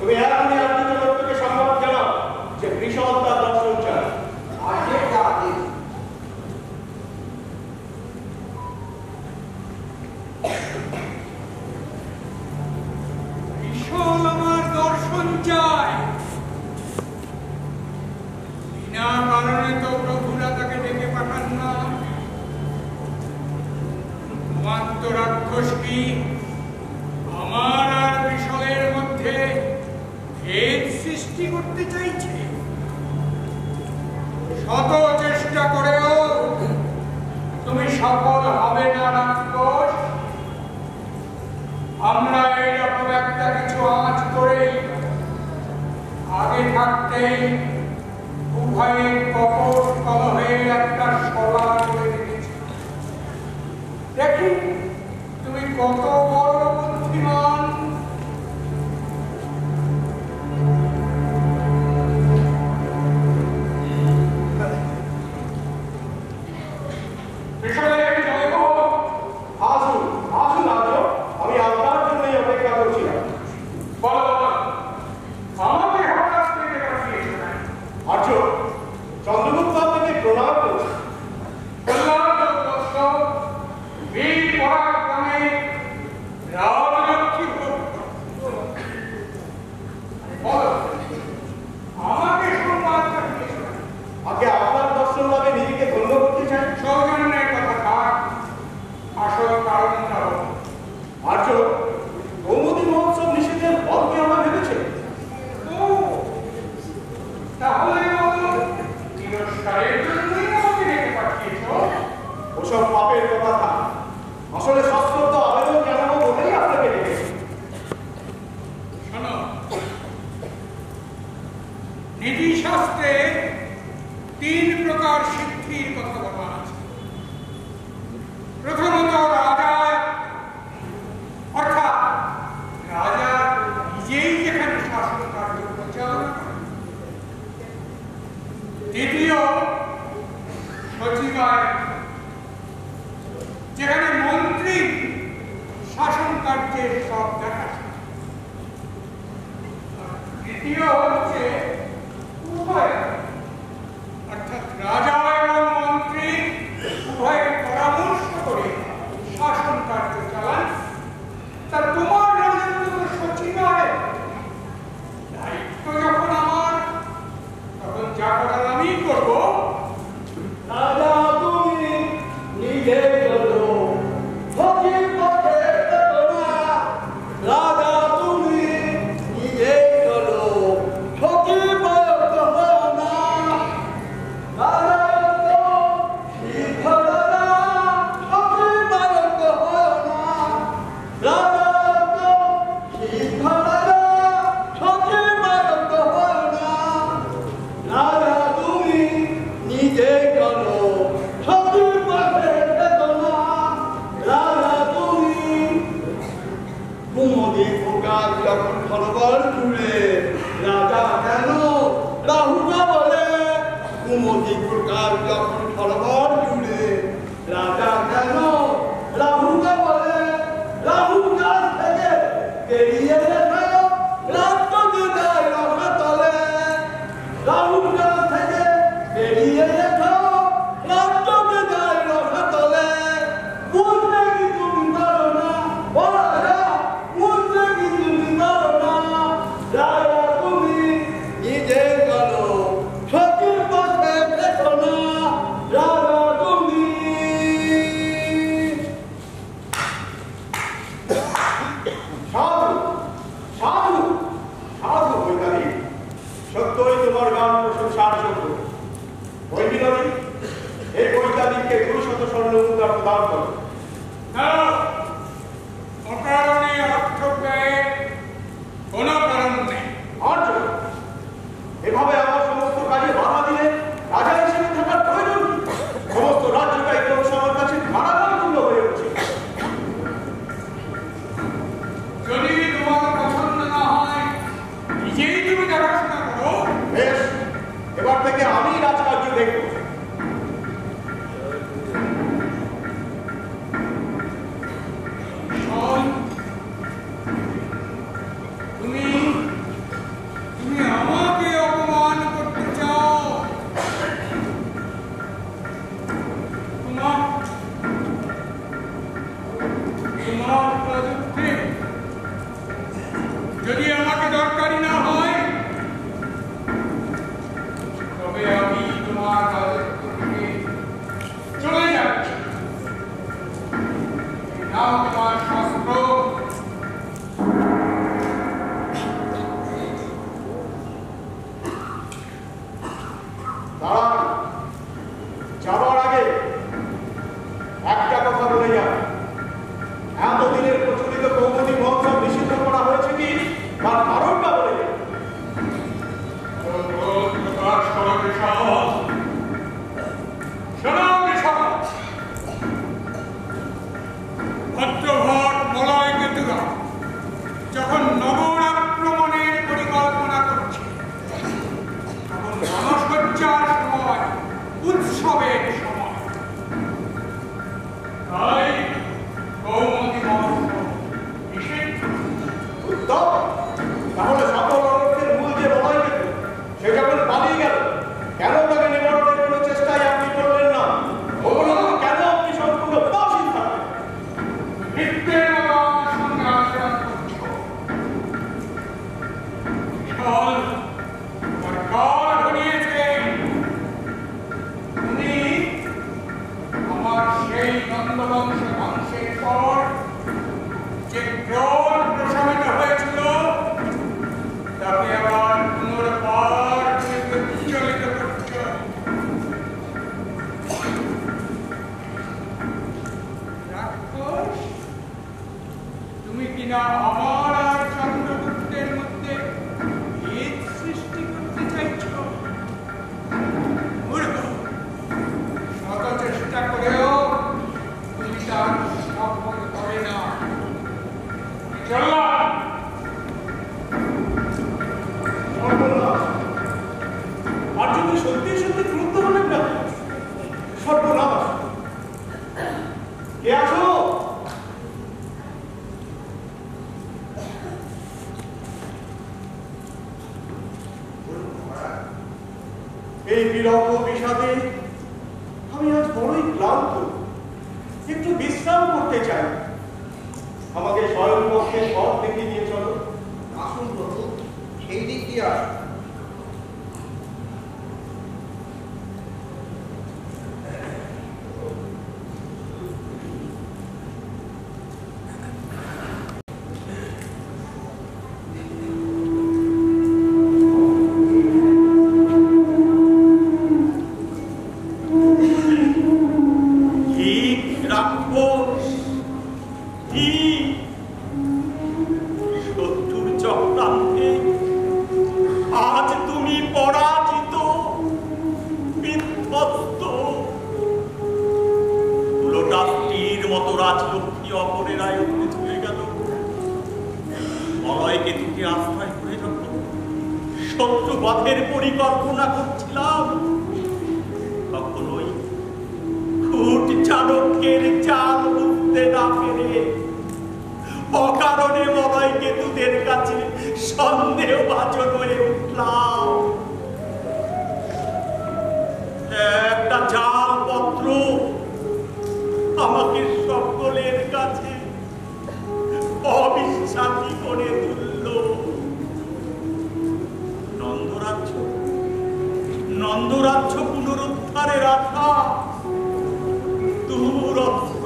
তুমি এখনই আর্থিক লোককে সংবাদ জানাও যে কৃষক তার দর্শন চায়। কৃষক আমার দর্শন চায়। বিনা কারণে তো প্রভুরা তাকে ডেকে পাঠান না। তোমার তো রাক্ষস কি আমার আর বিষয়ের মধ্যে ভেদ সৃষ্টি করতে চাইছে? শত চেষ্টা করেও তুমি সফল হবে না রাক্ষস। আমরা এইরকম একটা কিছু আঁচ করেই আগে থাকতেই উভয়ের কপট কলহের একটা সভা করে রেখেছি। দেখি তুমি কত বড় বুদ্ধিমান। আমি আপনার জন্যই অপেক্ষা করছিলাম। আমাকে হঠাৎ থেকে পাঠিয়েছে না। আর্য, চন্দ্রগুপ্ত আপনাকে প্রণাম করছে। বীর পরাক্রমে রাজলক্ষ্মী আমাকে সংবাদ পাঠিয়েছে। আগে আপনার দর্শন লাভে নিজেকে ধন্য করতে চান। সৌজন্যের কথা থাক, আসল কারণটা হল আর্য, কৌমুদী মহোৎসব নিষেধের ফল কি আমরা ভেবেছে? তাহলে তিরস্কারের জন্যই আমাকে ডেকে পাঠিয়েছ? ওসব পাপের কথা থাক, আসলে শাস্ত্রত আবেদন জানাবো বলেই আপনাকে ডেকেছি। শোনো, নীতিশাস্ত্রে 3 প্রকার সিদ্ধির কথা বলা আছে। প্রথমত রাজা, অর্থাৎ রাজা নিজেই যেখানে শাসন কার্য পরিচালনা করেন। দ্বিতীয় সচিবালয়, যেখানে মন্ত্রী শাসন কার্যের সব দেখাশোনা। তৃতীয় হচ্ছে উভয়, অর্থাৎ রাজা এবং মন্ত্রী উভয়ের পরামর্শ করে শাসন কার্য চালান। তা তোমার রাজত্ব তো সচিবালয়, দায়িত্ব যখন আমার, তখন যা করার আমি করবো। রাজা তুমি নিজে চলো, সচিব পথে চলো না। রাজা তুমি নিজে চলো, সচিব পথে হও না। রাজা তো শিখরা না, সচিব পথে হও না। রাজা তো শিখরা না, সচিব পথে হও না। রাজা তুমি নিজে চলো, সচিব পথে চলো না। রাজা তুমি কুমুদী প্রকার যখন সরোবর জুড়ে, রাজা কেন রাহুকে বলে? কুমুদী প্রকার যখন সরোবর জুড়ে, রাজা কেন রাহুকে বলে? রাহু গাছ থেকে বেরিয়ে এসো, রাজ্যকে যায় রসাতলে। রাহু গাছ থেকে বেরিয়ে এসো, রাজ্যকে যায় রসাতলে। বুঝতে কি তুমি পারো না? ও রাজা, বুঝতে কি তুমি পারো না? রাজা তুমি নিজে চলো, সচিব পথে থেকো না। রাজা তুমি। সাধু সাধু সাধু বৈতালী, সত্যই তোমার গান প্রশংসার যোগ্য। বৈবিনদী, এই বৈতালীকে 200 স্বর্ণ মুদ্রা প্রদান করো। অকারণে অর্থ ব্যয়ের কোনো কারণ নেই। আর্য, এভাবে আমার সমস্ত কাজে বাধা দিলে রাজা হিসেবে থাকার প্রয়োজন কি? সমস্ত রাজ্যটাই ক্রমশ আমার কাছে কারাগার তুল্য হয়ে উঠছে। যদি তোমার পছন্দ না হয়, নিজেই তুমি দেখাশোনা করো। বেশ, এবার থেকে আমি রাজকার্য দেখব। শোন, তুমি কল তোমার কল ঘনিয়েছে। তুমি আমার সেই নন্দবংশ ধ্বংসের পর যে ক্রোধ প্রশমিত হয়েছিল তাকে আবার পুনর্বার প্রজ্বলিত করতে। রাক্ষস, তুমি কিনা আমার আর চন্দ্রগুপ্তের মধ্যে ভেদ সৃষ্টি করতে চাইছ? মূর্খ, শত চেষ্টা করেও তুমি তার সফল করে না। চললাম। আর যদি সত্যি সত্যি ক্রুদ্ধ হলেন না, সর্বনাশ। কে আছো? এই বিরহ বিষাদে আমি আজ বড়ই ক্লান্ত, একটু বিশ্রাম করতে চাই। আমাকে স্বয়ং পক্ষে পথ দেখিয়ে দিয়ে চলো। আসুন প্রভু, সেই দিক দিয়ে আসুন। শত্রুবধের পরিকল্পনা করছিলাম, তখনই খুঁট চাণক্যের চাল বুঝতে না পেরে অকারণে মলয়কেতুদের কাছে সন্দেহভাজন হয়ে উঠলাম। একটা জাল পত্র আমাকে সকলের কাছে অবিশ্বাসী করে তুলল। নন্দরাজ্য পুনরুদ্ধারের আশা দূরস্থ।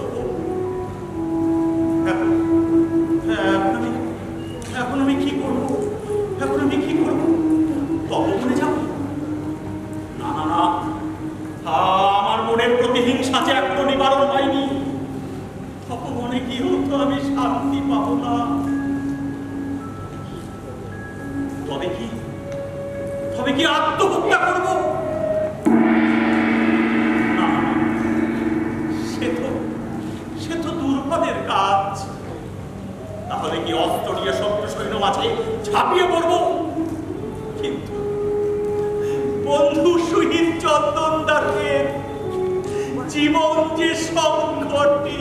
এখন আমি কি করবো? তপবনে যাব? না না না, আমার মনের প্রতিহিংসা যে এখনো নিবারণ হয়নি। তপবনে গিয়েও তো আমি শান্তি পাবো না। তবে কি আত্মহত্যা করব? না, সে তো দুর্ভাবের কাজ। তাহলে কি অস্ত্র নিয়ে শত্রু সৈন্য মাঝে ঝাঁপিয়ে পড়ব? কিন্তু বন্ধু শহীদ চন্দন দাসের জীবন যে সংকটে।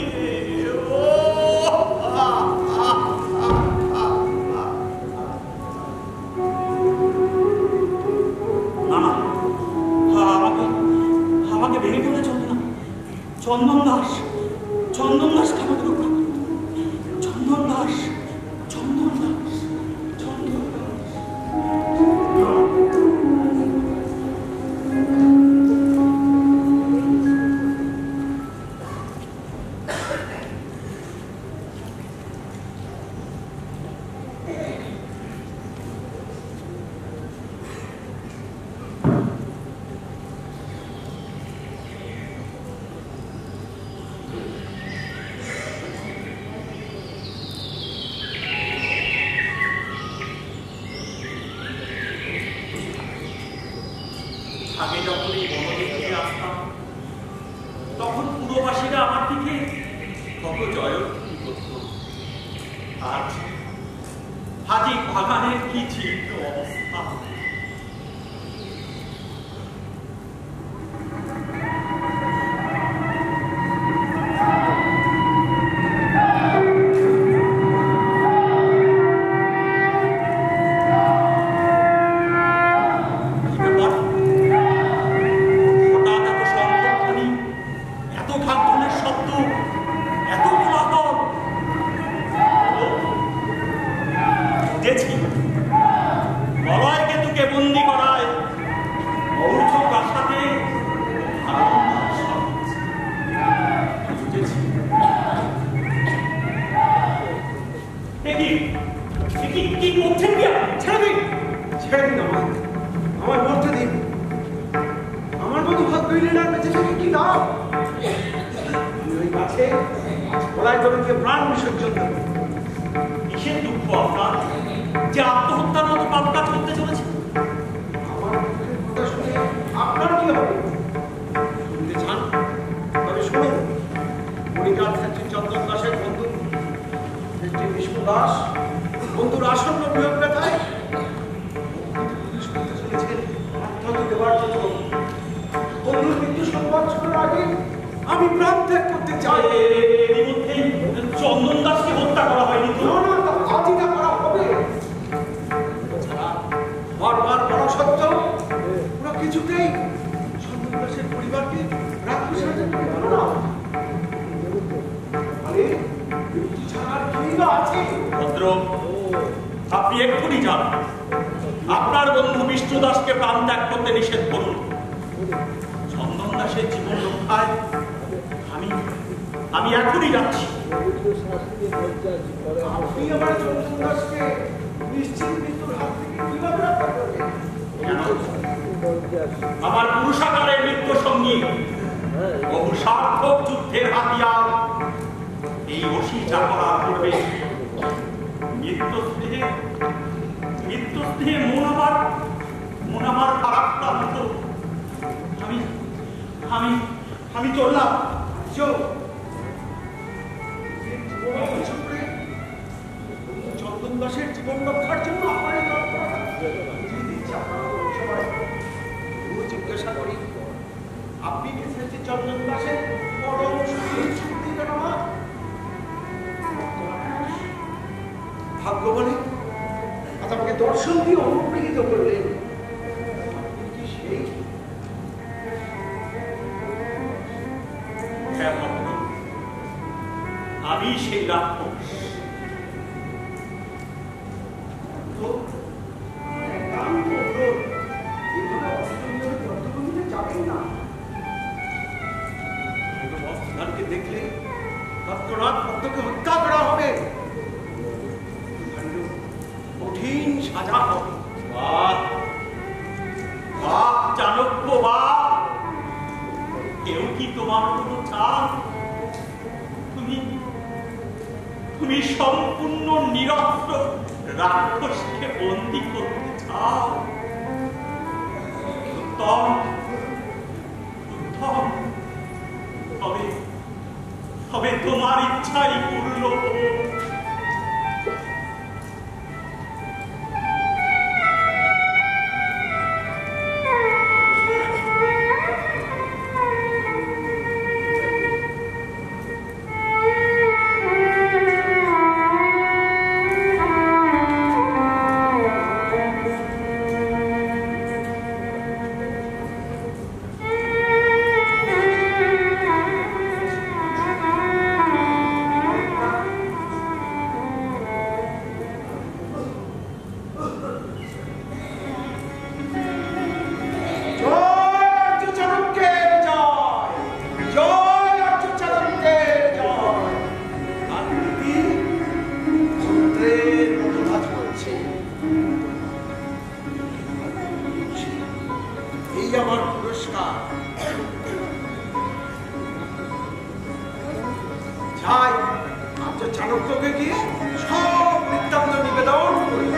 আমাকে ভেঙে ফেলে চলবে না। চন্দন দাস আমাকে রক্ষা করত। চন্দন দাস। আগে যখন এই বনদে ফিরে আসতাম, তখন পুরবাসীরা আমার দিকে কত জয়ধ্বনি করত। আজ হাজি বাগানের কি ছিন্ন অবস্থা! বলয় ছেড়ে দিন আমার মরতে দিন। আমার মতো ভাগ্যহীন লিডার বেঁচে থেকে কি লাভ? ওই গাছে গলায় ধরে দিয়ে প্রাণ বিসর্জন দেব। কিসের দুঃখ আপনার যে আত্মহত্যার মতো পাপ কাজ করতে চলেছে? আমার কথা শুনে আপনার কি হবে? শুনতে চান? তবে শুনুন, মণিকার ক্ষেত্রে চন্দন দাসের বন্ধু বিষ্ণু দাস বন্ধুর আসন্ন বিয়োগ ব্যথায় আত্মহত্যা দেওয়ার জন্য বন্ধুর মৃত্যু সংবাদ শোনার আগে আমি প্রাণ ত্যাগ করতে চাই। এর মধ্যেই চন্দন দাসকে হত্যা করা হয়নি তো? আজই করা হবে। বারবার বলা সত্ত্বেও ওরা কিছুতেই চন্দন দাসের পরিবারকে রাখতে সাহায্য করে না। আরে মৃত্যু ছাড়া আর কি বা আছে? ভদ্র, আপনি এক্ষুনি যান, আপনার বন্ধু বিষ্ণু দাসকে প্রাণ ত্যাগ করতে নিষেধ করুন। চন্দন দাসের জীবন রক্ষায় আমি এখনই যাচ্ছি। আপনি আমার চন্দন দাসকে নিশ্চিত মৃত্যুর হাত থেকে কিভাবে রক্ষা করবেন? আমার পুরুষাকারের মৃত্যু সঙ্গী বহু সার্থক যুদ্ধের হাতিয়ার এই অসি চাকরা করবে। মৃত্যু স্নেহে মন আমার খারাপ আমি চললাম। চন্দন দাসের জীবন রক্ষার জন্য আপনার জিজ্ঞাসা করি, আপনি কি চন্দন দাসের পরম ভাগ্য বলে আজ আমাকে দর্শন দিয়ে অনুপ্রেরিত করলেন। আপনি কি সেই? হ্যাঁ ভদ্র, আমি সেই রাক্ষস। দেখলে তৎক্ষণাৎ ভক্তকে হত্যা করা হবে, কঠিন সাজা হবে। চাণক্য বা কেউ কি তোমার কোনো চাপ? তুমি সম্পূর্ণ নিরস্ত্র রাক্ষসকে বন্দী করতে চাও? উত্তম, তবে তোমার ইচ্ছাই পূর্ণ হোক। আমার পুরস্কার। যাই আজ চাণক্যকে গিয়ে সব বৃত্তান্ত নিবেদন করি।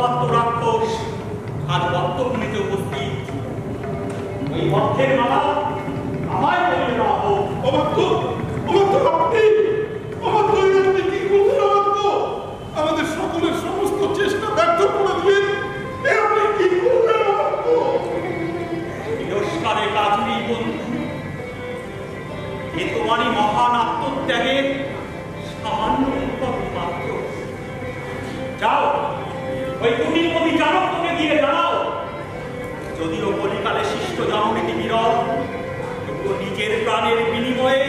অমাত্য রাক্ষস আজ বক্তব্যে উপস্থিত। ওই মধ্যের মালা আমায় বলে দেওয়া হোক। অমাত্য আপনি কি করলেন? অমাত্য আমাদের সকলের সমস্ত চেষ্টা ব্যর্থ করে দিলেন। আপনি কি করলেন? অমাত্য তিরস্কারে কাজ নেই বন্ধু, এ তোমারই মহান আত্মত্যাগের সামান্য মাত্র। যাও ওই কুটিরপতি চাণক্যকে গিয়ে জানাও, যদিও কলিকালে শিষ্ট জননীতি বিরল, তবুও নিজের প্রাণের বিনিময়ে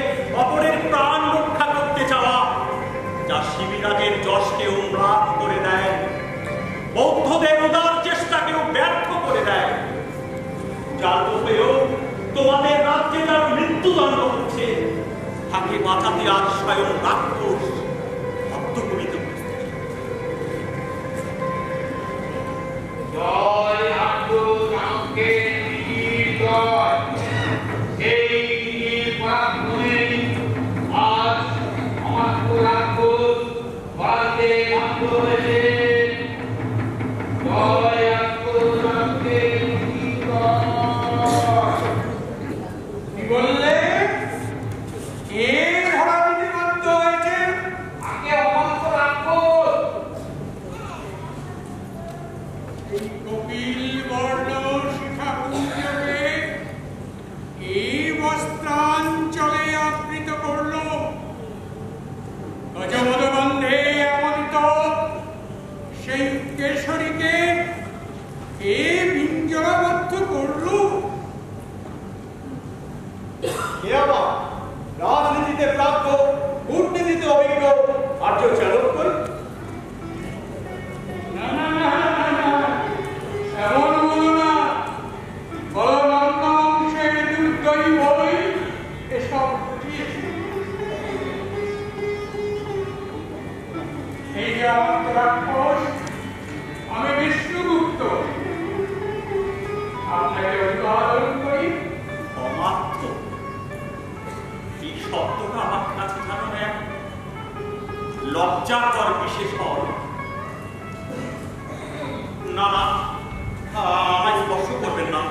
অপরের প্রাণ রক্ষা করতে চাওয়া যা শিবিরাজের যশকেও ম্লান করে দেয়, বৌদ্ধদের উদার চেষ্টাকেও ব্যর্থ করে দেয়, যার রূপেও তোমাদের রাজ্যে তার মৃত্যুদণ্ড হচ্ছে, তাকে বাঁচাতে আজ স্বয়ং রাক্ষস আত্মকবিত। জয় চাণক্যের জয়। এই পরাক্রমে আজ অমাত্য রাক্ষস ভারতে বাধ্য হয়েছে। জয় চাণক্যের কি বললে? কে ধরা দিতে বাধ্য হয়েছে? আগে অমাত্য রাক্ষস। এই কপিল বর্ণ শিখাপুঞ্জকে এই বস্ত্রাঞ্চলে আবৃত করল, গজমদবন্ধে আমন্ত্রিত সেই কেশরীকে কে পিঞ্জরাবদ্ধ করল? রাজনীতিতে প্রাপ্ত, কূটনীতিতে অভিজ্ঞ আর্য চাণক্য। না না না না না, এমন বলো না। বলো নন্দবংশের দুর্দয়ী বই এসব ঘটিয়েছে। এই যে অমাত্য রাক্ষস, আমি বিষ্ণুগুপ্ত, আপনাকে অভিবাদন করি। অমাত্য এই শব্দটা আমার কাছে জানো এক লজ্জাকর বিশেষণ। না না, আমায় স্পর্শ করবেন না,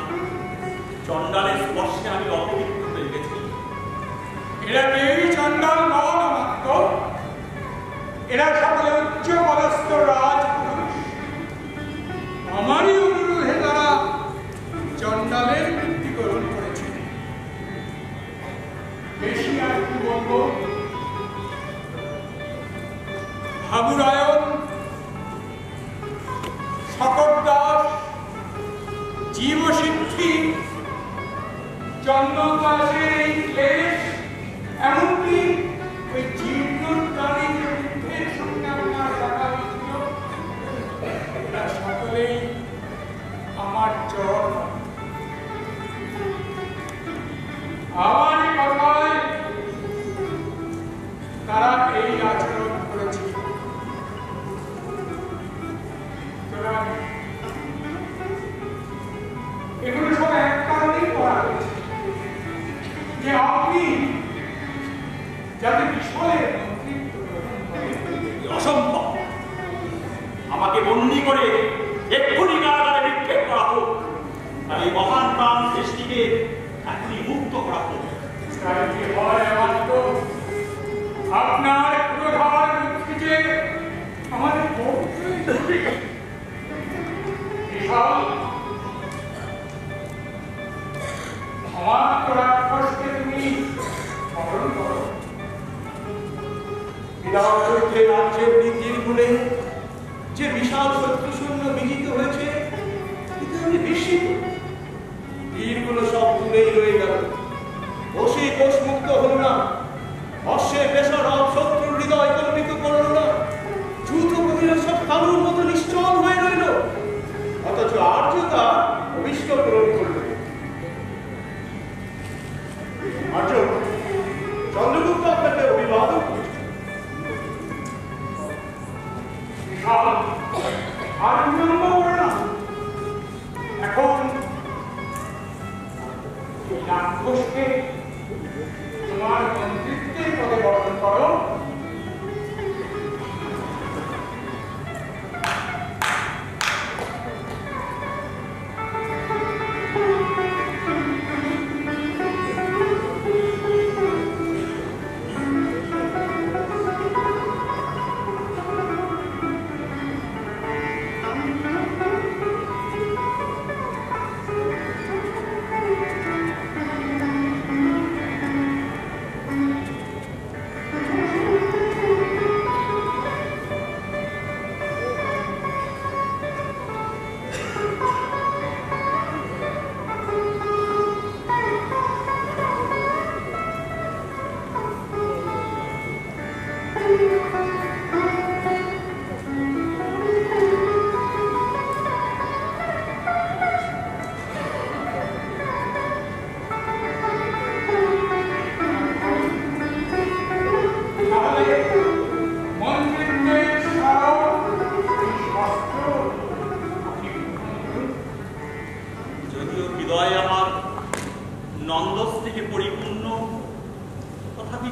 চণ্ডালের স্পর্শে আমি অপবিত্র হয়ে গেছি। এরা কেউই চণ্ডাল নন অমাত্য, এরা সকলে উচ্চ পদস্থ রাজপুরুষ। আমারই অনুরোধে তারা চণ্ডালের বৃত্তি গ্রহণ করেছে। বেশি আর কি বলবো? হাবুরায়ণ, শকটদাস, জীবসিদ্ধি, চন্দনদাসের এই ক্লেশ, এমনকি ওই জীর্ণ প্রাণীর বৃদ্ধের সঙ্গে আমার দেখা হয়েছিল, এরা সকলেই আমার জ্বর। আমার কথায় তারা এই আচরণ করেছে। এগুলো সব এক কারণেই করা হয়েছে, যে আপনি যাতে বিষয়ের মন্ত্রিত্ব গ্রহণ করেন। অসম্ভব, আমাকে বন্দী করে এক্ষুনি কারাগারে নিক্ষেপ করা হোক, আর এই মহান প্রাণ সৃষ্টিকে এখনই মুক্ত করা হোক। তাই কি হয় অমাত্য? আপনার ক্রোধার বুদ্ধিতে আমাদের অমাত্য রাক্ষসকে তুমি স্মরণ করো। বিরাট যুদ্ধে রাজ্যের নীতির গুণে যে বিশাল শত্রু সৈন্য বিজিত হয়েছে, কিন্তু আমি বিস্মিত। তীরগুলো সব দূরেই রয়ে গেল, বসে কোষমুক্ত হল না, অশ্বের বেসরব শত্রুর হৃদয় কম্পিত করল না, যুদ্ধপতিরা সব কালুর মতো নিশ্চল হয়ে রইল, অথচ আর্যতা অভিষ্ট গ্রহণ করল। আর্য, চন্দ্রগুপ্ত আপনাকে অভিবাদন করছে। আর বিলম্ব করে না, এখন এই রাক্ষসকে তোমার মন্ত্রিত্বের পদে বরণ করো।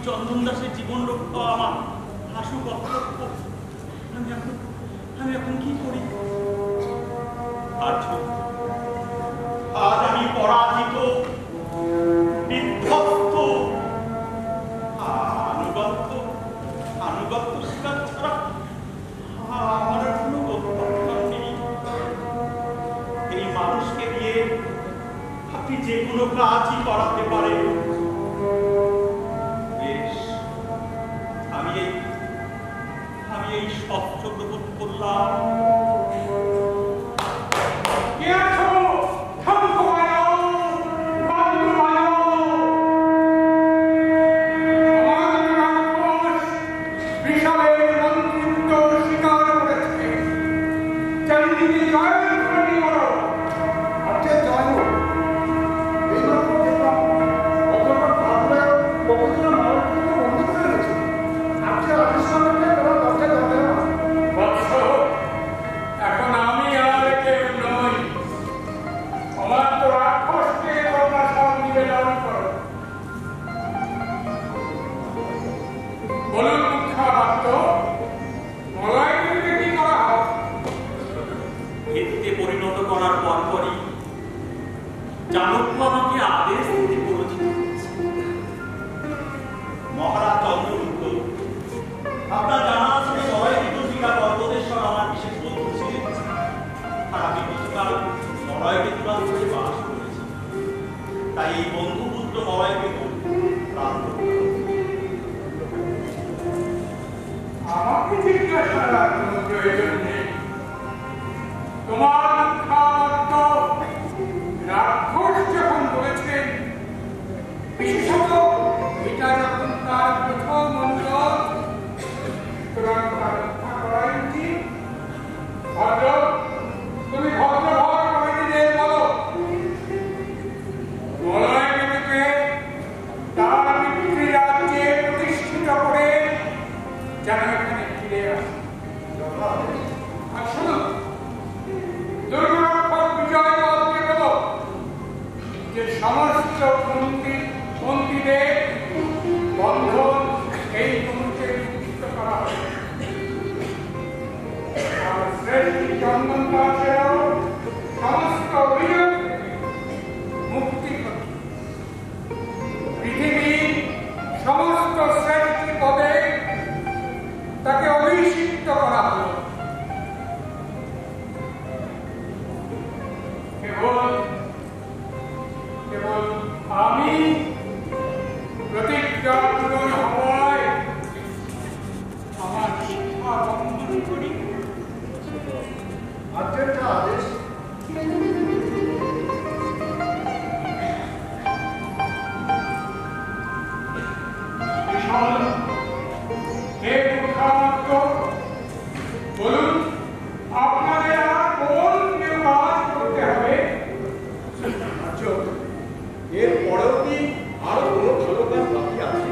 চন্দন দাসের জীবন রক্ষা আমার হাসু কর্তব্য। আমি এখন কি করি? আজ আমি পরাজিত, বিধ্বস্ত, আনুগত্য শিকার ছাড়া আমার কোনো গত্যন্তর নেই। এই মানুষকে দিয়ে আপনি যে কোনো কাজই করাতে পারেন। বেশ, আমি এই শস্ত্র গ্রহণ করলাম। পরিণত করার পরপরই চাণক্য আমাকে আদেশ দিতে প্ররোচিত করেছে। মহারাজ চন্দ্রগুপ্ত, আপনার জানা আছে সবাই বিদুষিকা পর্বতেশ্বর আমার বিশেষ বন্ধু ছিলেন, আর আমি কিছুকাল মলয়কে তুলান্তরে বাস করেছি। তাই এই বন্ধুপুত্র মলয়কে প্রান্ত আমাকে জিজ্ঞাসা করার কোনো প্রয়োজন নেই। তোমার রাক্ষস যখন বলেছেন, বিশেষত এটা যখন তার প্রথম অনুরোধ, সুতরাং তার রক্ষা করাই উচিত। ভদ্র, তুমি ভদ্রভাবে করে দিলে বলো, মলয়কে তার পিতৃরাজ্যে প্রতিষ্ঠিত করে যেন এখানে ফিরে আসে। আর শোনো, দুর্গরক্ষক বিজয়বাবুকে বলো যে সমস্ত মন্ত্রীদের বন্ধন এই মুহূর্তে মুক্ত করা হবে। আর শ্রেষ্ঠ চন্দন দাসেরও সমস্ত অভিযোগ মুক্তি করবে। পৃথিবীর সমস্ত শ্রেষ্ঠ পদে তাকে অভিষিক্ত করা হলো। কেবল আমি প্রতিজ্ঞা পূরণ হওয়ায় আমার শিক্ষা বন্ধন করি। আজকেরটা আদেশ। বিশাল হে মুখামাত্র, বলুন আপনাদের আর কোন কাজ করতে হবে? এর পরেও কি আরো কোনো ভালো কাজ বাকি আছে?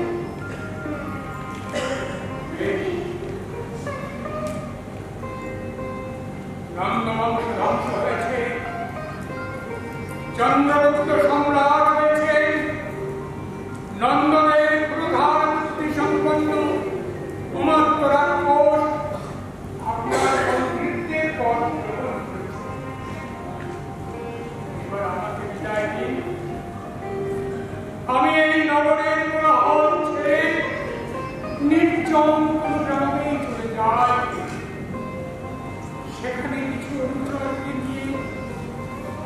নন্দবংশ ধ্বংস হয়েছে, চন্দ্রগুপ্ত সম্রাট হয়েছে, নন্দনের প্রধান বুদ্ধি সম্পন্ন উন্মত্ত রাক্ষস আপনার কর্তৃত্বের পথ গ্রহণ করেছে। এবার আমাকে বিদায় দিন। আমি এই নগরের কোলাহল ছেড়ে নির্জন কোন গ্রামে চলে যাই। সেখানে কিছু অনুচরকে নিয়ে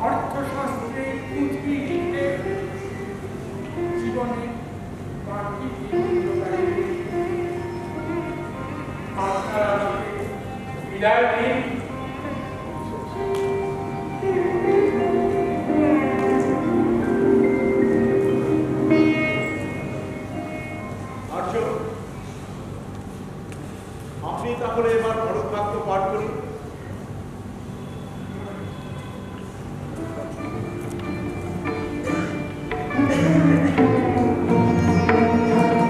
অর্থশাস্ত্রে পুঁথি লিখে জীবনে বাকি আপনারা বিদায় দিন। আপনি তাহলে এবার ভরত বাক্য পাঠ করুন।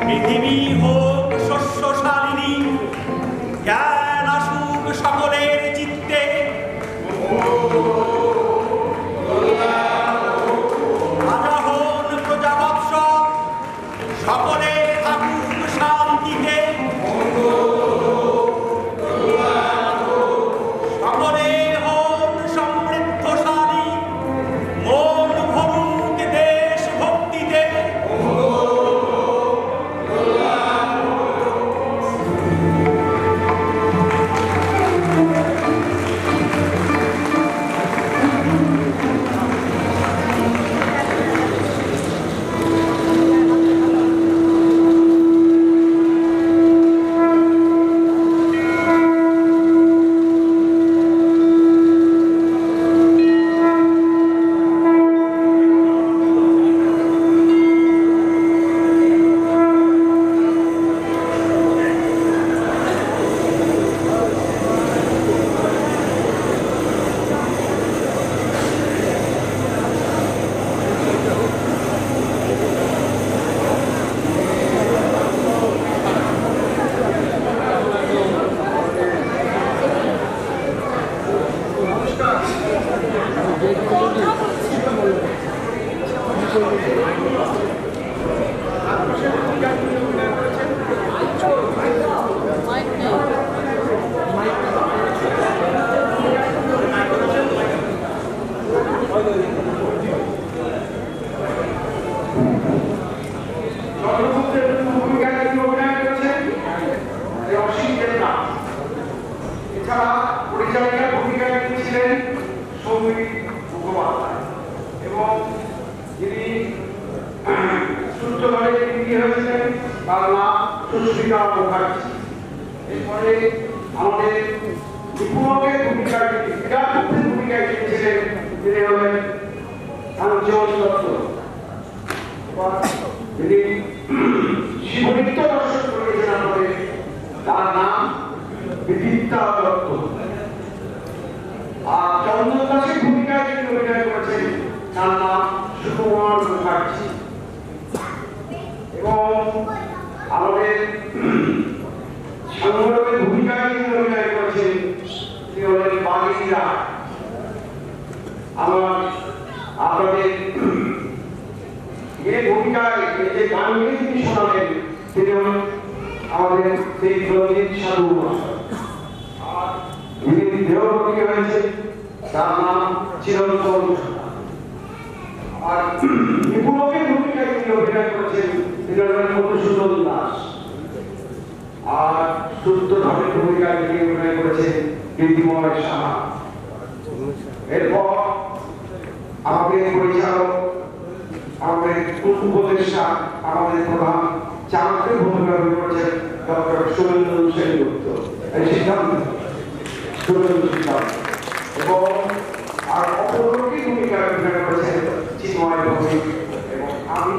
পৃথিবী হোক শস্যশালিনী, জ্ঞান আসুক সকলের চিত্তে। রাজা হন প্রজাবৎস, সকলে থাকুক তার নাম সুস্মিতা মুখার্জি। এরপরে আমাদের বিপুলকের ভূমিকায় বিরাটপুরের ভূমিকায় ছিলেন তিনি হলেন কাঞ্চন দত্ত। তিনি শিবনৃত্য দর্শন করেছেন আমাদের, তার নাম বিদিতা দত্ত। আর চন্দন দাসের ভূমিকায় যিনি অভিনয় করেছেন তার নাম সুকুমার মুখার্জি। এবং আমাদের সংগঠনের ভূমিকায় যিনি অভিনয় করেছেন তিনি হলেন বাগিরা। আমার আপনাদের এই ভূমিকায় যে গানগুলি তিনি শোনাবেন তিনি হলেন আমাদের সেই রঞ্জিত সাধু। আর যিনি দেহপতি হয়েছে তার নাম চিরন্তন। আর বিপুলকের ভূমিকায় তিনি অভিনয় করেছেন তিনি হলেন মধুসূদন দাস। আর সূত্রধরের ভূমিকায় তিনি অভিনয় করেছেন কীর্তিময় সাহা। এরপর আমাদের পরিচালক, আমাদের উপদেষ্টা, আমাদের প্রধান চালকের ভূমিকা অভিনয় করেছেন ডক্টর সুরেন্দ্র সেনগুপ্ত। এই সিদ্ধান্ত এবং আর অপরটি ভূমিকা অভিনয় করেছেন চিন্ময় ভৌমিক এবং আমি